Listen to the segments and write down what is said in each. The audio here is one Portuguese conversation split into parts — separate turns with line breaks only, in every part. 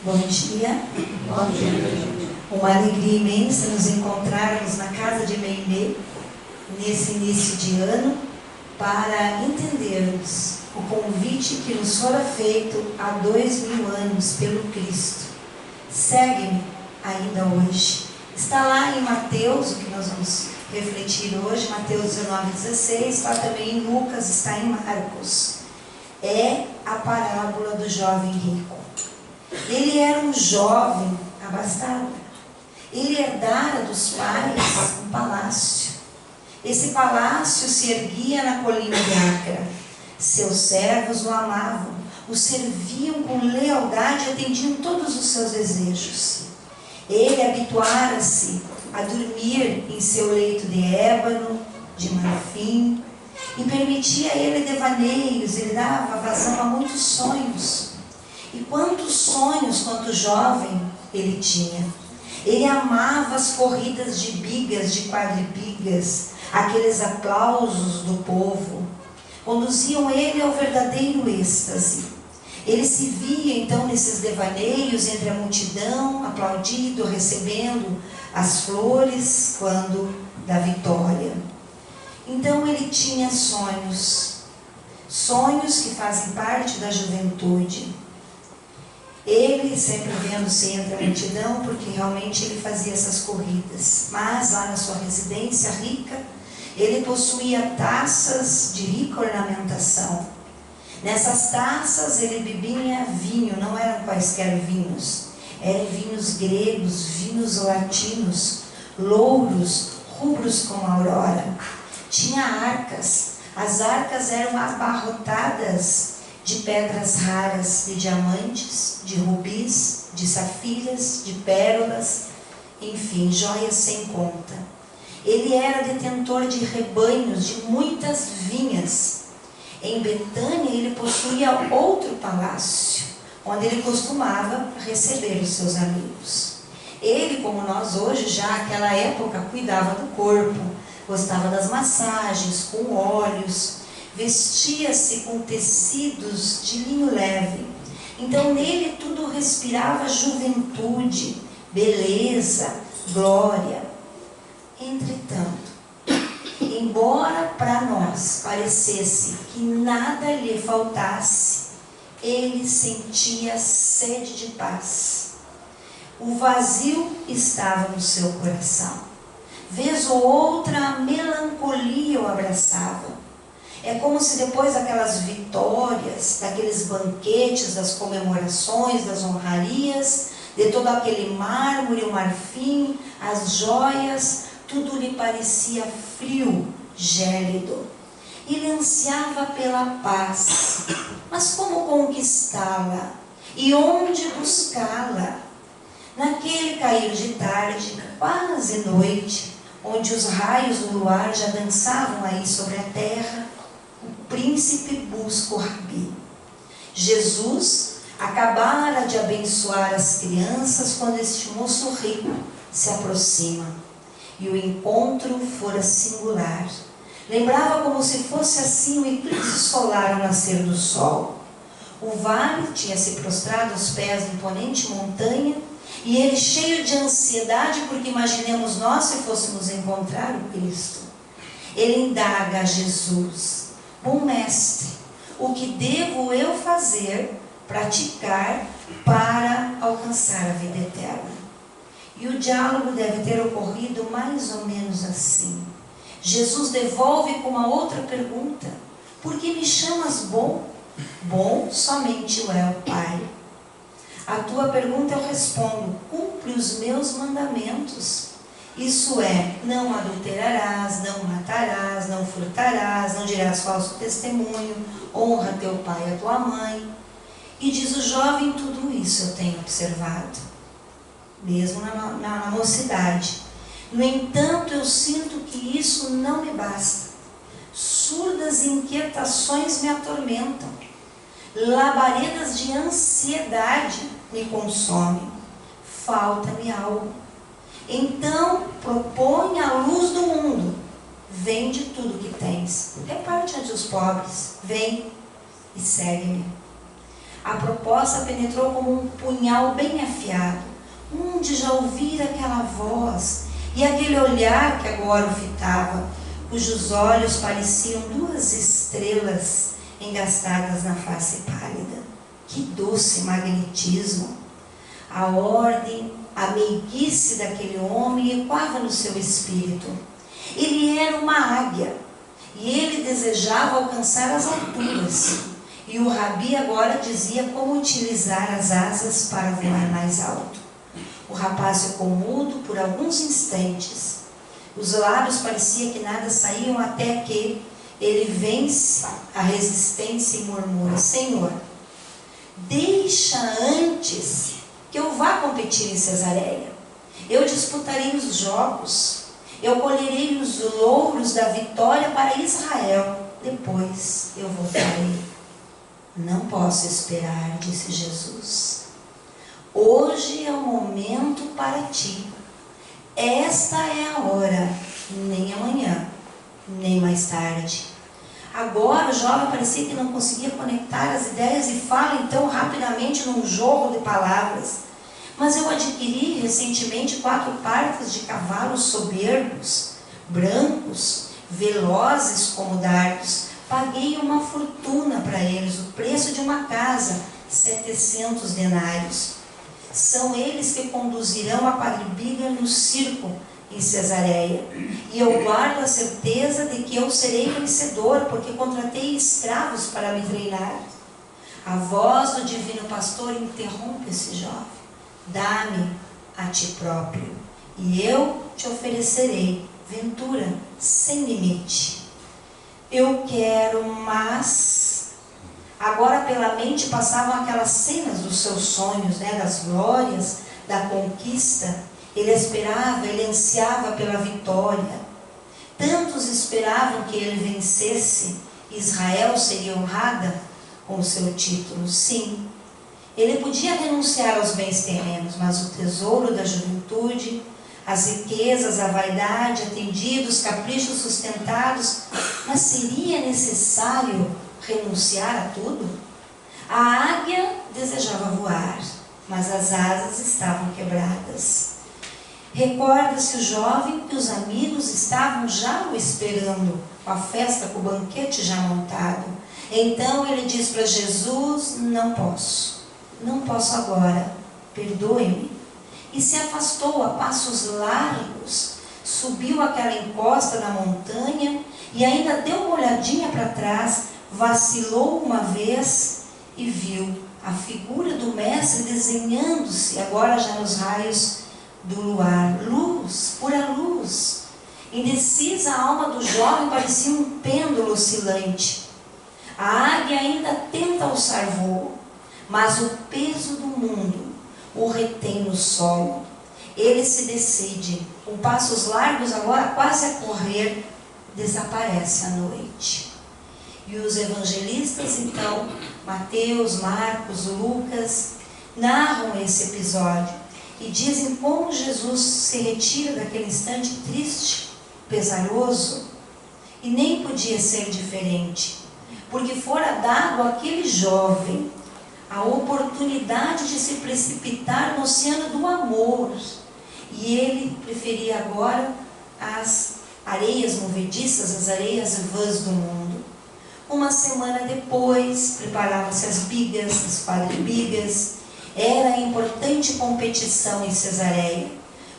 Bom dia.
Bom dia.
Uma alegria imensa nos encontrarmos na casa de Meimei nesse início de ano para entendermos o convite que nos fora feito há 2000 anos pelo Cristo. Segue-me ainda hoje. Está lá em Mateus, o que nós vamos refletir hoje, Mateus 19:16, está também em Lucas, está em Marcos. É a parábola do jovem rico. Ele era um jovem abastado. Ele herdara dos pais um palácio. Esse palácio se erguia na colina de Acra. Seus servos o amavam, o serviam com lealdade e atendiam todos os seus desejos. Ele habituara-se a dormir em seu leito de ébano, de marfim, e permitia a ele devaneios. Ele dava vazão a muitos sonhos. E quantos sonhos, quanto jovem, ele tinha. Ele amava as corridas de bigas, de quadribigas, aqueles aplausos do povo. Conduziam ele ao verdadeiro êxtase. Ele se via então nesses devaneios entre a multidão, aplaudido, recebendo as flores quando da vitória. Então ele tinha sonhos, sonhos que fazem parte da juventude. Ele sempre vendo-se entre a multidão, porque realmente ele fazia essas corridas. Mas lá na sua residência rica, ele possuía taças de rica ornamentação. Nessas taças ele bebia vinho, não eram quaisquer vinhos. Eram vinhos gregos, vinhos latinos, louros, rubros como a aurora. Tinha arcas. As arcas eram abarrotadas de pedras raras, de diamantes, de rubis, de safiras, de pérolas, enfim, joias sem conta. Ele era detentor de rebanhos, de muitas vinhas. Em Betânia ele possuía outro palácio, onde ele costumava receber os seus amigos. Ele, como nós hoje, já naquela época, cuidava do corpo, gostava das massagens com óleos, vestia-se com tecidos de linho leve. Então nele tudo respirava juventude, beleza, glória. Entretanto, embora para nós parecesse que nada lhe faltasse, ele sentia sede de paz. O vazio estava no seu coração. Vez ou outra a melancolia o abraçava. É como se depois daquelas vitórias, daqueles banquetes, das comemorações, das honrarias, de todo aquele mármore, o marfim, as joias, tudo lhe parecia frio, gélido. Ele ansiava pela paz. Mas como conquistá-la? E onde buscá-la? Naquele cair de tarde, quase noite, onde os raios do luar já dançavam aí sobre a terra, o príncipe busca o rabi. Jesus acabara de abençoar as crianças quando este moço rico se aproxima. E o encontro fora singular. Lembrava como se fosse assim o eclipse solar ao nascer do sol. O vale tinha se prostrado aos pés da imponente montanha, e ele cheio de ansiedade, porque imaginemos nós se fôssemos encontrar o Cristo. Ele indaga a Jesus: bom mestre, o que devo eu fazer, praticar, para alcançar a vida eterna? E o diálogo deve ter ocorrido mais ou menos assim. Jesus devolve com uma outra pergunta: por que me chamas bom? Bom somente o é o Pai. A tua pergunta eu respondo: cumpre os meus mandamentos. Isso é, não adulterarás, não matarás, não furtarás, não dirás falso testemunho, honra teu pai e a tua mãe. E diz o jovem: tudo isso eu tenho observado, mesmo na mocidade. No entanto, eu sinto que isso não me basta. Surdas inquietações me atormentam. Labaredas de ansiedade me consomem. Falta-me algo. Então, propõe a luz do mundo. Vende tudo que tens. Reparte entre os pobres. Vem e segue-me. A proposta penetrou como um punhal bem afiado. Onde já ouvira aquela voz e aquele olhar que agora o fitava, cujos olhos pareciam duas estrelas engastadas na face pálida. Que doce magnetismo! A ordem, a meiguice daquele homem ecoava no seu espírito. Ele era uma águia e ele desejava alcançar as alturas. E o Rabi agora dizia como utilizar as asas para voar mais alto. O rapaz ficou mudo por alguns instantes. Os lábios parecia que nada saíam até que ele vence a resistência e murmura: Senhor, deixa antes que eu vá competir em Cesareia. Eu disputarei os jogos, eu colherei os louros da vitória para Israel. Depois eu voltarei. Não posso esperar, disse Jesus. Hoje é o momento para ti. Esta é a hora, nem amanhã, nem mais tarde. Agora o jovem parecia que não conseguia conectar as ideias e fala então rapidamente num jorro de palavras. Mas eu adquiri recentemente 4 partes de cavalos soberbos, brancos, velozes como dardos. Paguei uma fortuna para eles, o preço de uma casa, 700 denários. São eles que conduzirão a quadriga no circo em Cesareia. E eu guardo a certeza de que eu serei vencedor, porque contratei escravos para me treinar. A voz do divino pastor interrompe esse jovem. Dá-me a ti próprio, e eu te oferecerei ventura sem limite. Eu quero, mas... Agora pela mente passavam aquelas cenas dos seus sonhos, das glórias, da conquista. Ele esperava, ele ansiava pela vitória. Tantos esperavam que ele vencesse. Israel seria honrada com o seu título. Sim, ele podia renunciar aos bens terrenos, mas o tesouro da juventude, as riquezas, a vaidade, atendidos, caprichos sustentados, mas seria necessário renunciar a tudo? A águia desejava voar, mas as asas estavam quebradas. Recorda-se o jovem que os amigos estavam já o esperando, com a festa, com o banquete já montado. Então ele diz para Jesus: não posso agora, perdoe-me. E se afastou a passos largos, subiu aquela encosta da montanha e ainda deu uma olhadinha para trás, vacilou uma vez e viu a figura do mestre desenhando-se agora já nos raios do luar. Luz, pura luz. Indecisa, a alma do jovem parecia um pêndulo oscilante. A águia ainda tenta alçar voo, mas o peso do mundo o retém no solo. Ele se decide, com passos largos, agora quase a correr, desaparece à noite. E os evangelistas, então, Mateus, Marcos, Lucas, narram esse episódio e dizem como Jesus se retira daquele instante triste, pesaroso, e nem podia ser diferente, porque fora dado àquele jovem a oportunidade de se precipitar no oceano do amor, e ele preferia agora as areias movediças, as areias vãs do mundo. Uma semana depois, preparavam-se as bigas, as quadribigas. Era a importante competição em Cesareia.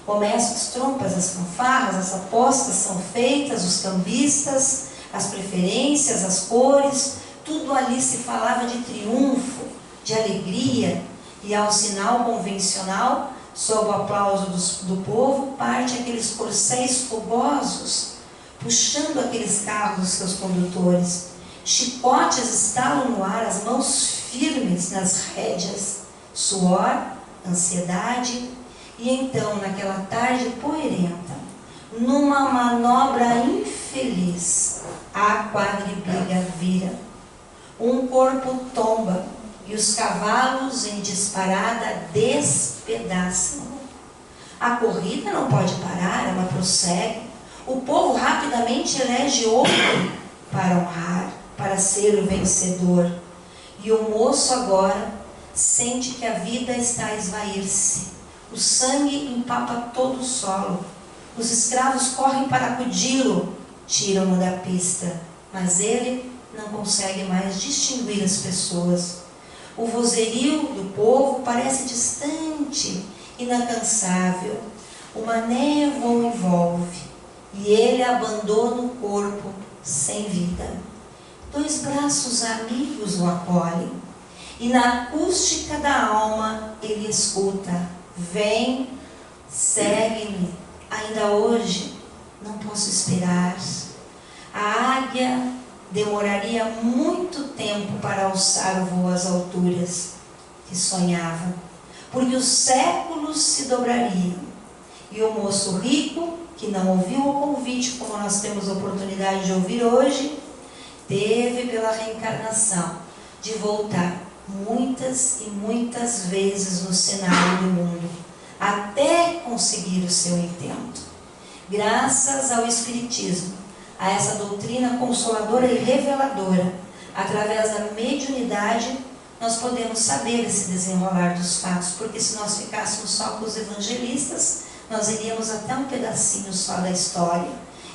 Começam as trompas, as fanfarras, as apostas são feitas, os cambistas, as preferências, as cores, tudo ali se falava de triunfo, de alegria, e ao sinal convencional, sob o aplauso do povo, parte aqueles corcéis fogosos, puxando aqueles carros dos seus condutores. Chicotes estalam no ar, as mãos firmes nas rédeas, suor, ansiedade, e então, naquela tarde poerenta, numa manobra infeliz, a quadribiga vira. Um corpo tomba, e os cavalos em disparada despedaçam. A corrida não pode parar, ela prossegue. O povo rapidamente elege outro para honrar, para ser o vencedor. E o moço agora sente que a vida está a esvair-se. O sangue empapa todo o solo. Os escravos correm para acudi-lo, tiram-no da pista, mas ele não consegue mais distinguir as pessoas. O vozerio do povo parece distante, inalcançável. Uma névoa o envolve e ele abandona o corpo sem vida. 2 braços amigos o acolhem e na acústica da alma ele escuta: vem, segue-me, ainda hoje não posso esperar. A águia demoraria muito tempo para alçar o voo às alturas que sonhava, porque os séculos se dobrariam. E o moço rico, que não ouviu o convite como nós temos a oportunidade de ouvir hoje, teve pela reencarnação de voltar muitas e muitas vezes no cenário do mundo, até conseguir o seu intento. Graças ao Espiritismo, a essa doutrina consoladora e reveladora, através da mediunidade, nós podemos saber esse desenrolar dos fatos, porque se nós ficássemos só com os evangelistas, nós iríamos até um pedacinho só da história.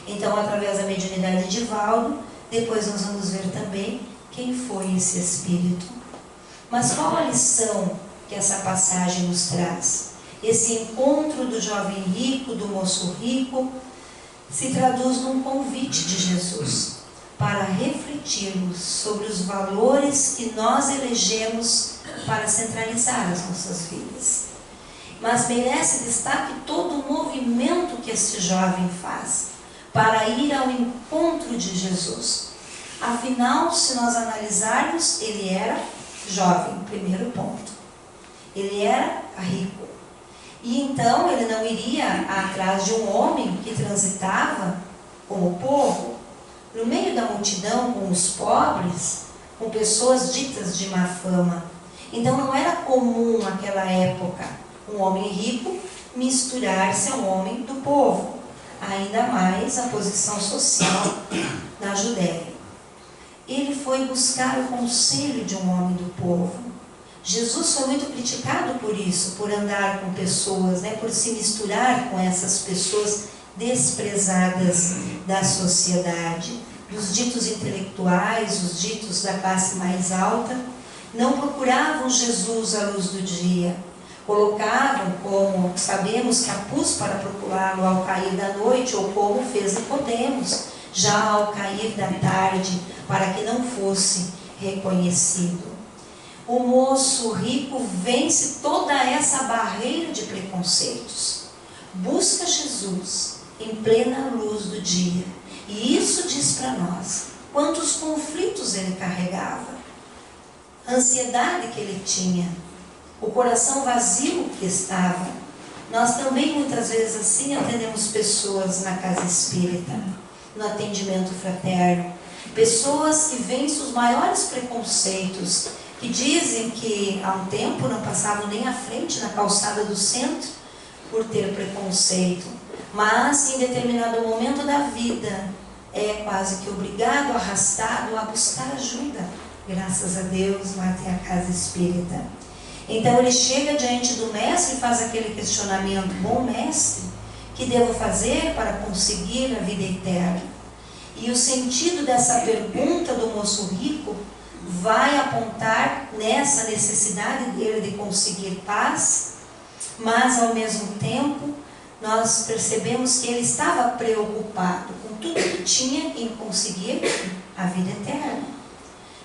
Então, através da mediunidade de Valdo, depois nós vamos ver também quem foi esse espírito. Mas qual a lição que essa passagem nos traz? Esse encontro do jovem rico, do moço rico, se traduz num convite de Jesus para refletirmos sobre os valores que nós elegemos para centralizar as nossas vidas. Mas merece destaque todo o movimento que este jovem faz para ir ao encontro de Jesus. Afinal, se nós analisarmos, ele era jovem, primeiro ponto. Ele era rico. E então ele não iria atrás de um homem que transitava com o povo, no meio da multidão, com os pobres, com pessoas ditas de má fama. Então não era comum naquela época um homem rico misturar-se a um homem do povo, ainda mais a posição social na Judéia. Ele foi buscar o conselho de um homem do povo. Jesus foi muito criticado por isso, por andar com pessoas, por se misturar com essas pessoas desprezadas da sociedade. Os ditos intelectuais, os ditos da classe mais alta, não procuravam Jesus à luz do dia. Colocavam, como sabemos, capuz para procurá-lo ao cair da noite, ou como fez Nicodemos, já ao cair da tarde, para que não fosse reconhecido. O moço rico vence toda essa barreira de preconceitos. Busca Jesus em plena luz do dia. E isso diz para nós quantos conflitos ele carregava, a ansiedade que ele tinha, o coração vazio que estava. Nós também muitas vezes assim atendemos pessoas na casa espírita, no atendimento fraterno, pessoas que vencem os maiores preconceitos, que dizem que há um tempo não passavam nem à frente na calçada do centro por ter preconceito, mas em determinado momento da vida é quase que obrigado, arrastado a buscar ajuda. Graças a Deus lá tem a casa espírita. Então ele chega diante do mestre e faz aquele questionamento: bom mestre, que devo fazer para conseguir a vida eterna? E o sentido dessa pergunta do moço rico vai apontar nessa necessidade dele de conseguir paz, mas ao mesmo tempo nós percebemos que ele estava preocupado com tudo que tinha em conseguir a vida eterna.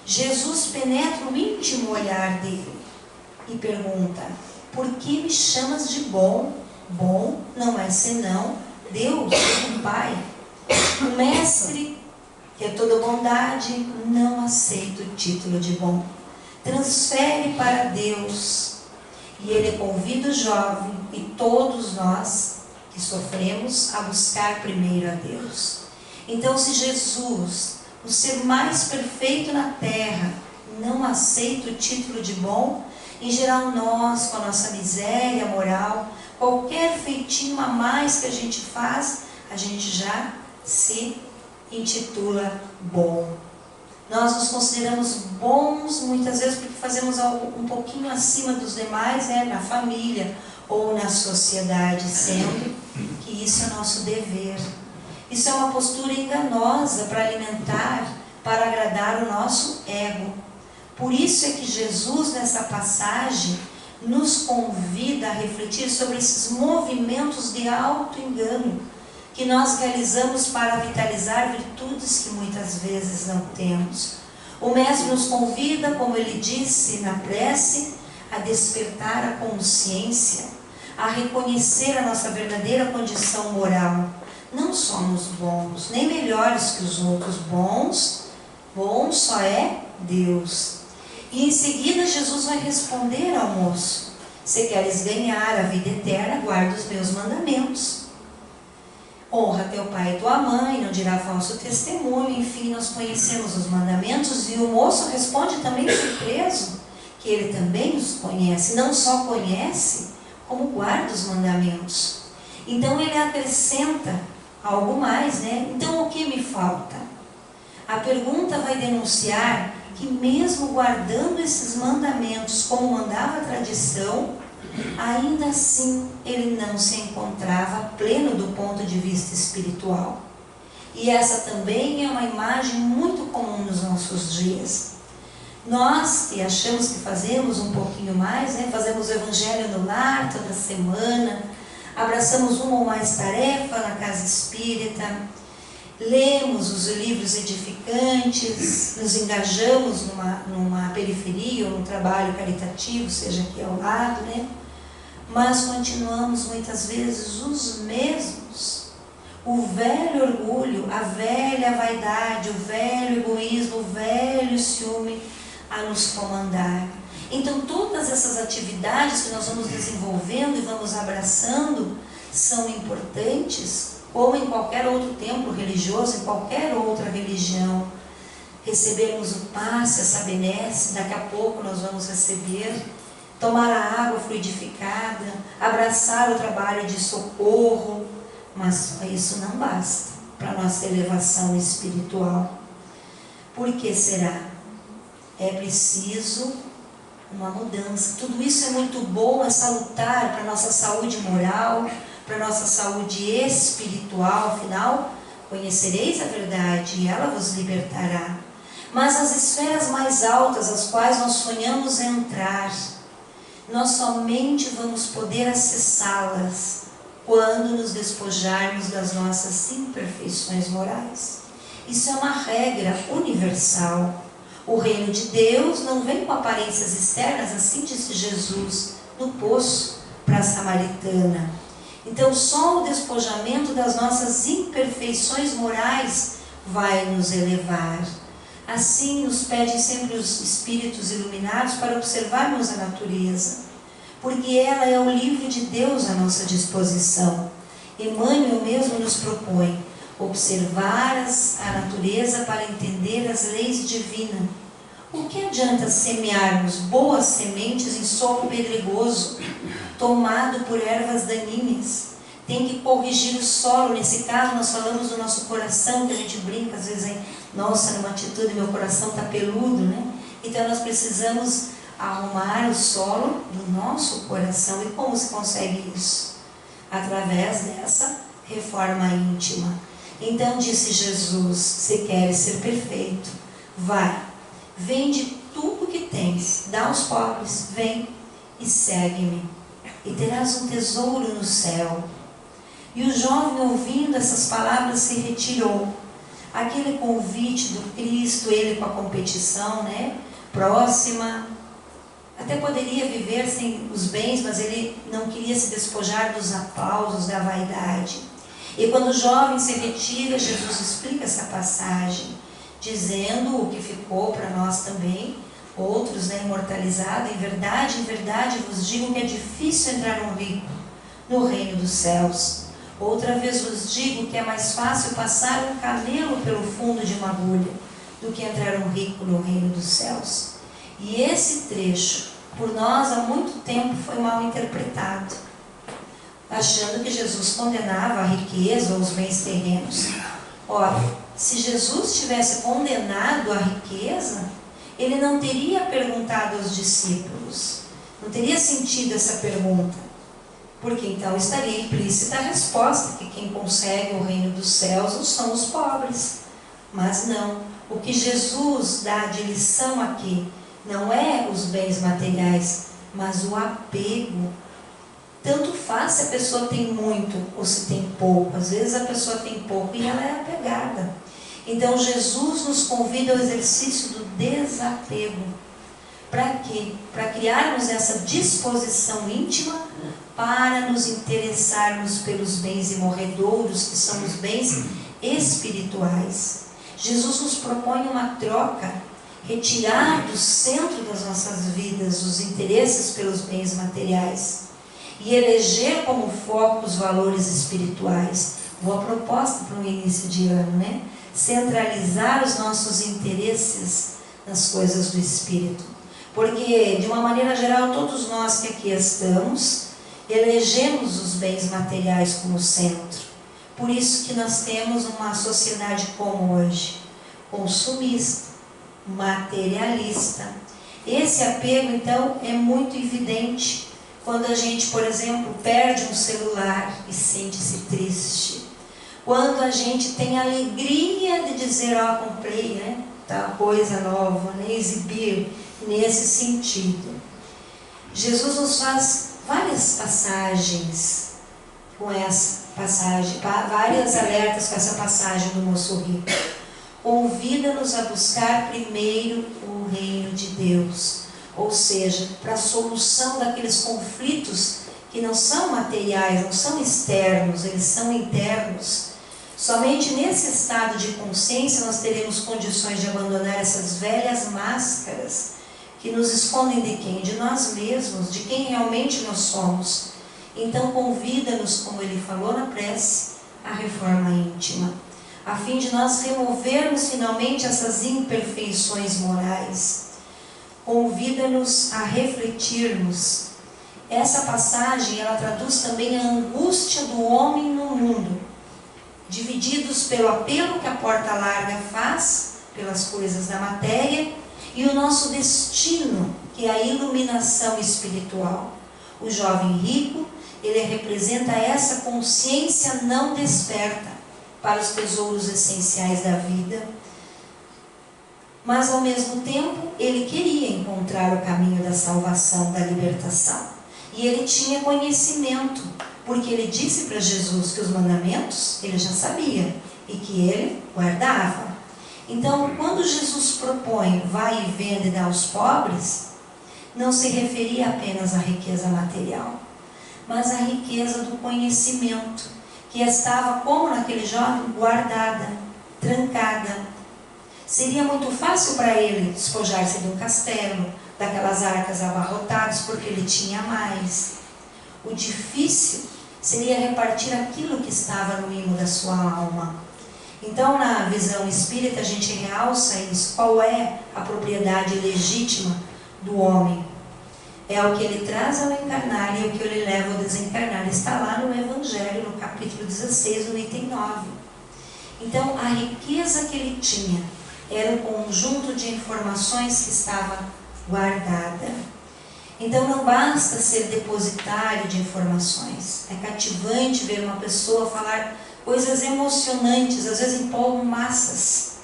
Jesus penetra o íntimo olhar dele e pergunta: por que me chamas de bom? Bom não é senão Deus, o Pai. O mestre, que é toda bondade, não aceita o título de bom. Transfere para Deus. E ele convida o jovem e todos nós que sofremos a buscar primeiro a Deus. Então, se Jesus, o ser mais perfeito na terra, não aceita o título de bom, em geral nós, com a nossa miséria moral, qualquer feitinho a mais que a gente faz, a gente já se intitula bom. Nós nos consideramos bons muitas vezes porque fazemos algo um pouquinho acima dos demais, na família ou na sociedade, sendo que isso é nosso dever. Isso é uma postura enganosa para alimentar, para agradar o nosso ego. Por isso é que Jesus, nessa passagem, nos convida a refletir sobre esses movimentos de auto-engano que nós realizamos para vitalizar virtudes que muitas vezes não temos. O Mestre nos convida, como ele disse na prece, a despertar a consciência, a reconhecer a nossa verdadeira condição moral. Não somos bons, nem melhores que os outros. Bom só é Deus. E em seguida Jesus vai responder ao moço: se queres ganhar a vida eterna, guarda os meus mandamentos. Honra teu pai e tua mãe, não dirá falso testemunho. Enfim, nós conhecemos os mandamentos. E o moço responde também surpreso, que ele também os conhece. Não só conhece, como guarda os mandamentos. Então ele acrescenta algo mais, Então o que me falta? A pergunta vai denunciar que mesmo guardando esses mandamentos como mandava a tradição, ainda assim ele não se encontrava pleno do ponto de vista espiritual. E essa também é uma imagem muito comum nos nossos dias. Nós que achamos que fazemos um pouquinho mais, fazemos o evangelho no lar toda semana, abraçamos uma ou mais tarefas na casa espírita, lemos os livros edificantes, nos engajamos numa periferia ou num trabalho caritativo, seja aqui ao lado, mas continuamos muitas vezes os mesmos. O velho orgulho, a velha vaidade, o velho egoísmo, o velho ciúme a nos comandar. Então todas essas atividades que nós vamos desenvolvendo e vamos abraçando são importantes, como em qualquer outro templo religioso, em qualquer outra religião. Recebermos o passe, essa benesse, daqui a pouco nós vamos receber, tomar a água fluidificada, abraçar o trabalho de socorro, mas só isso não basta para a nossa elevação espiritual. Por que será? É preciso uma mudança. Tudo isso é muito bom, é salutar para a nossa saúde moral, para a nossa saúde espiritual. Afinal, conhecereis a verdade e ela vos libertará. Mas as esferas mais altas, as quais nós sonhamos entrar, nós somente vamos poder acessá-las quando nos despojarmos das nossas imperfeições morais. Isso é uma regra universal. O reino de Deus não vem com aparências externas, assim disse Jesus no poço para a samaritana. Então só o despojamento das nossas imperfeições morais vai nos elevar. Assim nos pedem sempre os espíritos iluminados para observarmos a natureza, porque ela é o livro de Deus à nossa disposição. Emmanuel mesmo nos propõe observar a natureza para entender as leis divinas. O que adianta semearmos boas sementes em solo pedregoso, tomado por ervas daninhas? Tem que corrigir o solo. Nesse caso nós falamos do nosso coração, que a gente brinca às vezes, nossa, numa atitude meu coração está peludo, Então nós precisamos arrumar o solo do nosso coração. E como se consegue isso? Através dessa reforma íntima. Então disse Jesus: se queres ser perfeito, vai, vende tudo que tens, dá aos pobres, vem e segue-me, e terás um tesouro no céu. E o jovem, ouvindo essas palavras, se retirou. Aquele convite do Cristo, ele com a competição, próxima, até poderia viver sem os bens, mas ele não queria se despojar dos aplausos, da vaidade. E quando o jovem se retira, Jesus explica essa passagem, dizendo o que ficou para nós também, outros, imortalizado: em verdade vos digo que é difícil entrar um rico no reino dos céus. Outra vez vos digo que é mais fácil passar um camelo pelo fundo de uma agulha do que entrar um rico no reino dos céus. E esse trecho, por nós há muito tempo, foi mal interpretado, achando que Jesus condenava a riqueza ou os bens terrenos. Ora, Se Jesus tivesse condenado a riqueza, ele não teria perguntado aos discípulos, não teria sentido essa pergunta, porque então estaria implícita a resposta, que quem consegue o reino dos céus são os pobres. Mas não, o que Jesus dá de lição aqui não é os bens materiais, mas o apego. Tanto faz se a pessoa tem muito ou se tem pouco. Às vezes a pessoa tem pouco e ela é apegada. Então Jesus nos convida ao exercício do desapego. Para quê? Para criarmos essa disposição íntima para nos interessarmos pelos bens imorredouros, que são os bens espirituais. Jesus nos propõe uma troca, retirar do centro das nossas vidas os interesses pelos bens materiais e eleger como foco os valores espirituais. Boa proposta para um início de ano, né? Centralizar os nossos interesses nas coisas do Espírito. Porque, de uma maneira geral, todos nós que aqui estamos, elegemos os bens materiais como centro. Por isso que nós temos uma sociedade como hoje, consumista, materialista. Esse apego, então, é muito evidente quando a gente, por exemplo, perde um celular e sente-se triste. Quando a gente tem a alegria de dizer, comprei, né, tal coisa nova, né, exibir nesse sentido. Jesus nos faz várias passagens com essa passagem, várias alertas com essa passagem do moço rico. Convida-nos a buscar primeiro o reino de Deus, ou seja, para a solução daqueles conflitos que não são materiais, não são externos, eles são internos. Somente nesse estado de consciência nós teremos condições de abandonar essas velhas máscaras que nos escondem de quem? De nós mesmos, de quem realmente nós somos. Então convida-nos, como ele falou na prece, à reforma íntima, a fim de nós removermos finalmente essas imperfeições morais. Convida-nos a refletirmos. Essa passagem, ela traduz também a angústia do homem no mundo, divididos pelo apelo que a porta larga faz pelas coisas da matéria e o nosso destino, que é a iluminação espiritual. O jovem rico, ele representa essa consciência não desperta para os tesouros essenciais da vida, mas ao mesmo tempo ele queria encontrar o caminho da salvação, da libertação. E ele tinha conhecimento, porque ele disse para Jesus que os mandamentos ele já sabia e que ele guardava. Então, quando Jesus propõe, vai e vende e dá aos pobres, não se referia apenas à riqueza material, mas à riqueza do conhecimento, que estava, como naquele jovem, guardada, trancada. Seria muito fácil para ele despojar-se de um castelo, daquelas arcas abarrotadas, porque ele tinha mais. O difícil seria repartir aquilo que estava no imo da sua alma. Então, na visão espírita, a gente realça isso. Qual é a propriedade legítima do homem? É o que ele traz ao encarnar e o que ele leva ao desencarnar. Está lá no Evangelho, no capítulo 16, no item 9. Então, a riqueza que ele tinha era um conjunto de informações que estava guardada. Então, não basta ser depositário de informações. É cativante ver uma pessoa falar coisas emocionantes, às vezes empolgam massas.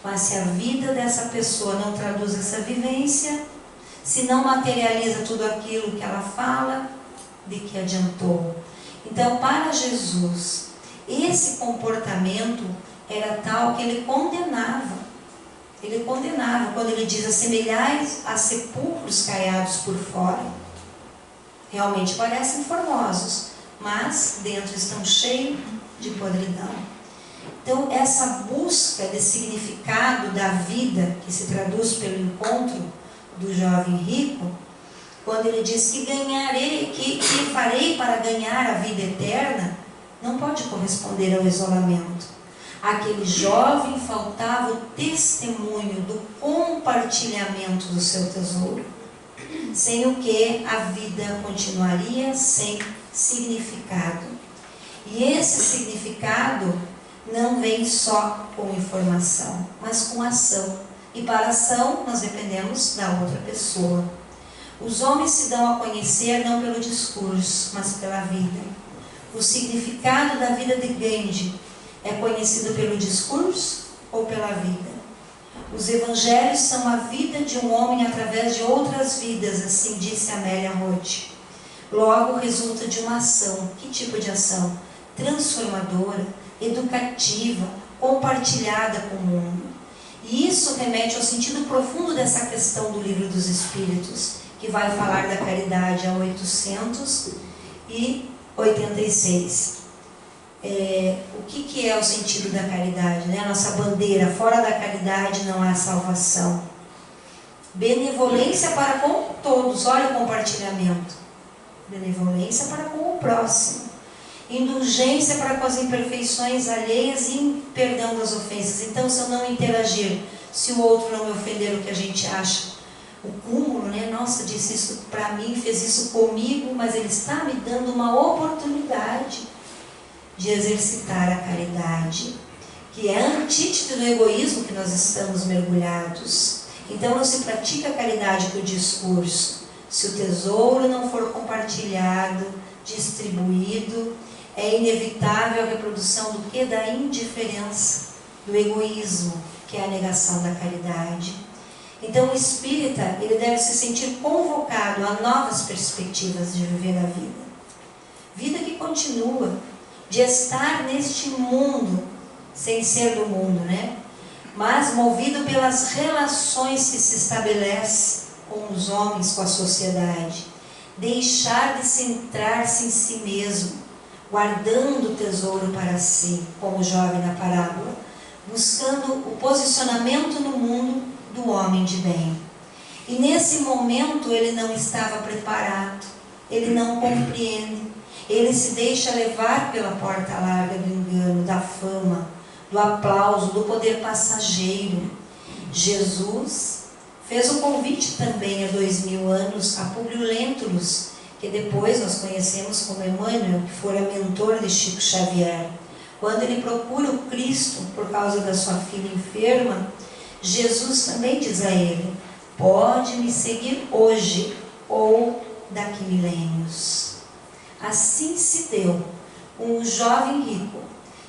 Mas se a vida dessa pessoa não traduz essa vivência, se não materializa tudo aquilo que ela fala, de que adiantou? Então, para Jesus, esse comportamento era tal que ele condenava. Ele condenava quando ele diz: assemelhais a sepulcros caiados por fora. Realmente parecem formosos, mas dentro estão cheios de podridão. Então, essa busca de significado da vida, que se traduz pelo encontro do jovem rico, quando ele diz que ganharei, que farei para ganhar a vida eterna, não pode corresponder ao isolamento. Aquele jovem faltava o testemunho do compartilhamento do seu tesouro, sem o que a vida continuaria sem significado. E esse significado não vem só com informação, mas com ação. E para ação, nós dependemos da outra pessoa. Os homens se dão a conhecer não pelo discurso, mas pela vida. O significado da vida de Gandhi é conhecido pelo discurso ou pela vida? Os evangelhos são a vida de um homem através de outras vidas, assim disse Amélia Roth. Logo, resulta de uma ação. Que tipo de ação? Transformadora, educativa, compartilhada com o mundo. E isso remete ao sentido profundo dessa questão do Livro dos Espíritos, que vai falar da caridade a 886. O que é o sentido da caridade, né? A nossa bandeira: fora da caridade não há salvação. Benevolência para com todos, olha o compartilhamento. Benevolência para com o próximo. Indulgência para com as imperfeições alheias e perdão das ofensas. Então, se eu não interagir, se o outro não me ofender, o que a gente acha? O cúmulo, né? Nossa, disse isso para mim, fez isso comigo, mas ele está me dando uma oportunidade de exercitar a caridade, que é a antítese do egoísmo que nós estamos mergulhados. Então não se pratica a caridade com o discurso. Se o tesouro não for compartilhado, distribuído, é inevitável a reprodução do que? Da indiferença, do egoísmo, que é a negação da caridade. Então o espírita, ele deve se sentir convocado a novas perspectivas de viver a vida. Vida que continua, de estar neste mundo, sem ser do mundo, né? Mas movido pelas relações que se estabelecem com os homens, com a sociedade. Deixar de centrar-se em si mesmo, guardando o tesouro para si, como o jovem na parábola, buscando o posicionamento no mundo do homem de bem. E nesse momento ele não estava preparado, ele não compreende. Ele se deixa levar pela porta larga do engano, da fama, do aplauso, do poder passageiro. Jesus fez o convite também há 2000 anos a Públio Lentulus, que depois nós conhecemos como Emmanuel, que fora mentor de Chico Xavier. Quando ele procura o Cristo por causa da sua filha enferma, Jesus também diz a ele: pode me seguir hoje ou daqui milênios. Assim se deu um jovem rico,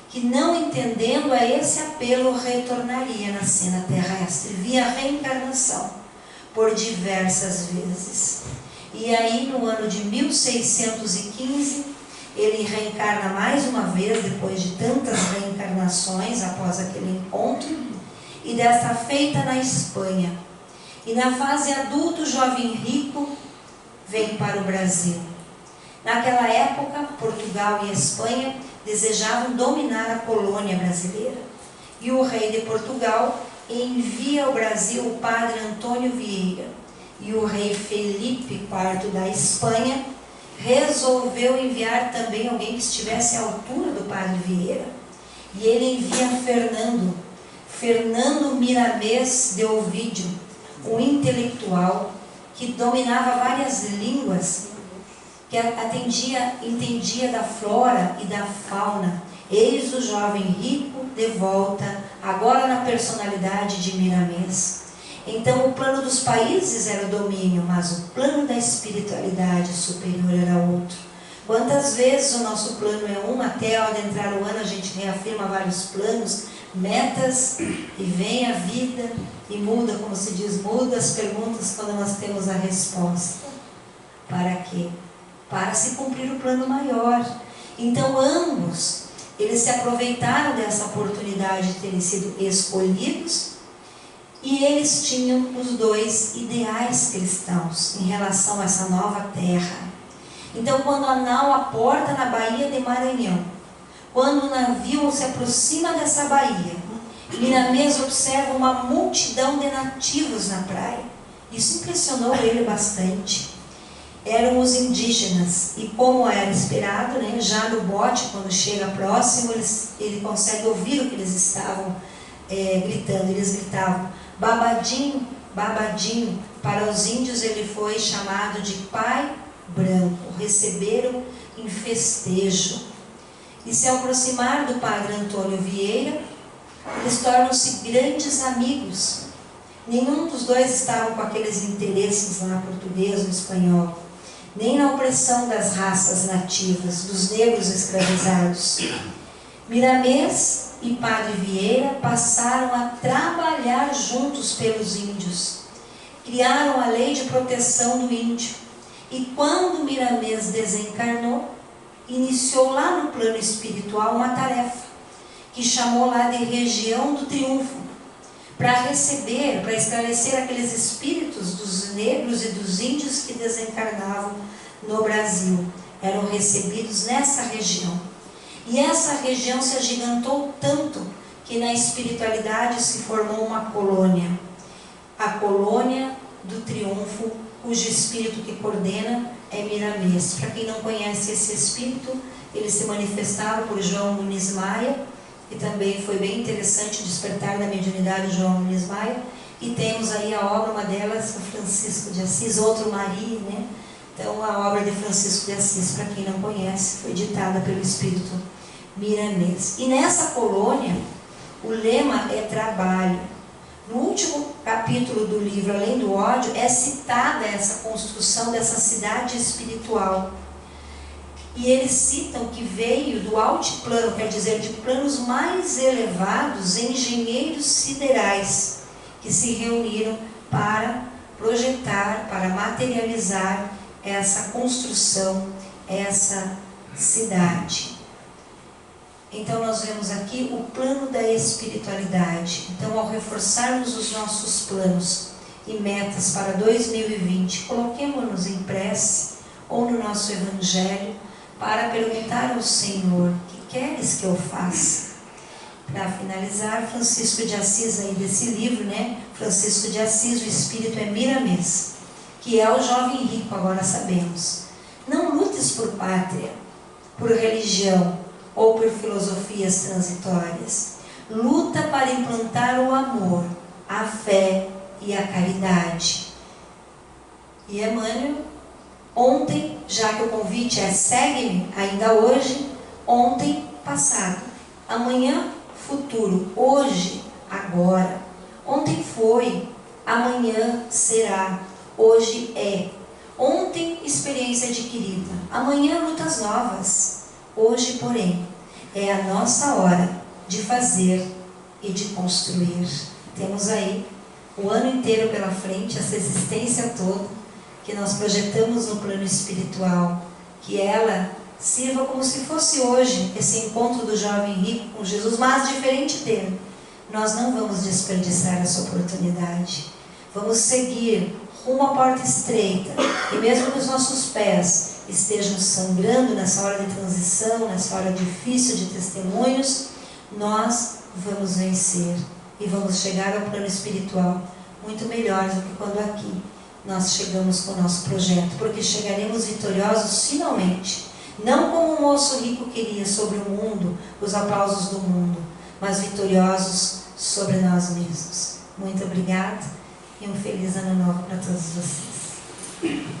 que não entendendo a esse apelo, retornaria na cena terrestre, via reencarnação, por diversas vezes. E aí, no ano de 1615, ele reencarna mais uma vez, depois de tantas reencarnações, após aquele encontro, e desta feita na Espanha. E na fase adulto, o jovem rico vem para o Brasil. Naquela época, Portugal e Espanha desejavam dominar a colônia brasileira. E o rei de Portugal envia ao Brasil o padre Antônio Vieira. E o rei Felipe IV da Espanha resolveu enviar também alguém que estivesse à altura do padre Vieira. E ele envia Fernando Miramês de Ovídio, um intelectual que dominava várias línguas, que entendia da flora e da fauna. Eis o jovem rico de volta, agora na personalidade de Miramês. Então o plano dos países era o domínio, mas o plano da espiritualidade superior era outro. Quantas vezes o nosso plano é um, até ao adentrar o ano a gente reafirma vários planos, metas, e vem a vida e muda, como se diz, muda as perguntas quando nós temos a resposta. Para quê? Para se cumprir o plano maior. Então ambos, eles se aproveitaram dessa oportunidade de terem sido escolhidos, e eles tinham os dois ideais cristãos em relação a essa nova terra. Então quando a nau aporta na Baía de Maranhão, quando o navio se aproxima dessa baía, Miramês observa uma multidão de nativos na praia. Isso impressionou ele bastante. Eram os indígenas, e como era esperado, né, já no bote, quando chega próximo, ele consegue ouvir o que eles estavam gritando. Eles gritavam: Babadinho, Babadinho. Para os índios ele foi chamado de Pai Branco, receberam em festejo. e se aproximar do padre Antônio Vieira, eles tornam-se grandes amigos. Nenhum dos dois estavam com aqueles interesses lá, português ou espanhol, nem na opressão das raças nativas, dos negros escravizados. Miramês e padre Vieira passaram a trabalhar juntos pelos índios. Criaram a lei de proteção do índio. E quando Miramês desencarnou, iniciou lá no plano espiritual uma tarefa, que chamou lá de região do triunfo, para receber, para esclarecer aqueles espíritos dos negros e dos índios que desencarnavam no Brasil. Eram recebidos nessa região. E essa região se agigantou tanto que na espiritualidade se formou uma colônia. A colônia do triunfo, cujo espírito que coordena é Miramês. Para quem não conhece esse espírito, ele se manifestava por João Muniz Maia, e também foi bem interessante o despertar da mediunidade de João Muniz Maia. E temos aí a obra, uma delas, o Francisco de Assis, outro Maria, né? Então a obra de Francisco de Assis, para quem não conhece, foi ditada pelo espírito Miramês. E nessa colônia, o lema é trabalho. No último capítulo do livro, Além do Ódio, é citada essa construção dessa cidade espiritual. E eles citam que veio do altiplano, quer dizer, de planos mais elevados, engenheiros siderais, que se reuniram para projetar, para materializar essa construção, essa cidade. Então nós vemos aqui o plano da espiritualidade. Então, ao reforçarmos os nossos planos e metas para 2020, coloquemos-nos em prece ou no nosso evangelho para perguntar ao Senhor: o que queres que eu faça? Para finalizar, Francisco de Assis, aí desse livro, né? Francisco de Assis, o espírito é Miramês, que é o jovem rico, agora sabemos. Não lutes por pátria, por religião ou por filosofias transitórias. Luta para implantar o amor, a fé e a caridade. E Emmanuel, ontem, já que o convite é segue-me, ainda hoje, ontem, passado, amanhã, futuro, hoje, agora. Ontem foi, amanhã será, hoje é. Ontem, experiência adquirida, amanhã, lutas novas. Hoje, porém, é a nossa hora de fazer e de construir. Temos aí o ano inteiro pela frente, essa existência toda, que nós projetamos no plano espiritual, que ela sirva como se fosse hoje esse encontro do jovem rico com Jesus, mas diferente dele. Nós não vamos desperdiçar essa oportunidade. Vamos seguir rumo à porta estreita, e mesmo que os nossos pés estejam sangrando nessa hora de transição, nessa hora difícil de testemunhos, nós vamos vencer e vamos chegar ao plano espiritual muito melhor do que quando aqui nós chegamos com o nosso projeto, porque chegaremos vitoriosos finalmente, não como o moço rico queria sobre o mundo, os aplausos do mundo, mas vitoriosos sobre nós mesmos. Muito obrigada e um feliz ano novo para todos vocês.